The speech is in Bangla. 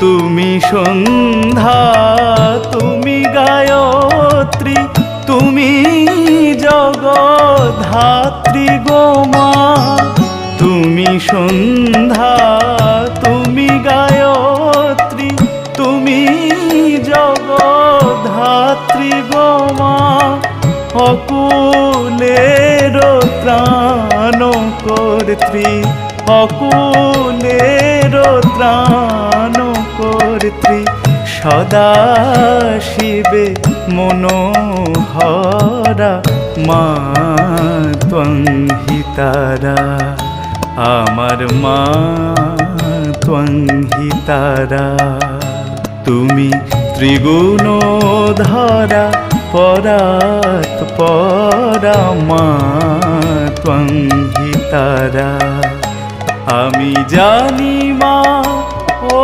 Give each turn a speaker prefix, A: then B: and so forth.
A: তুমি সন্ধ্যা, তুমি গায়ত্রী, তুমি জগদ্ধাত্রী গো মা। তুমি সন্ধ্যা, তুমি গায়ত্রী, তুমি জগদ্ধাত্রী গো মা। অকুলের ত্রাণ কর্ত্রী, অকুলের ত্রাণ কর্ত্রী, সদা শিবে মনোহরা মা ত্বং হি তারা। আমার মা ত্বং হি তারা। তুমি ত্রিগুণধরা পরাৎ পরা মা ত্বং হি তারা। আমি জানি মা ও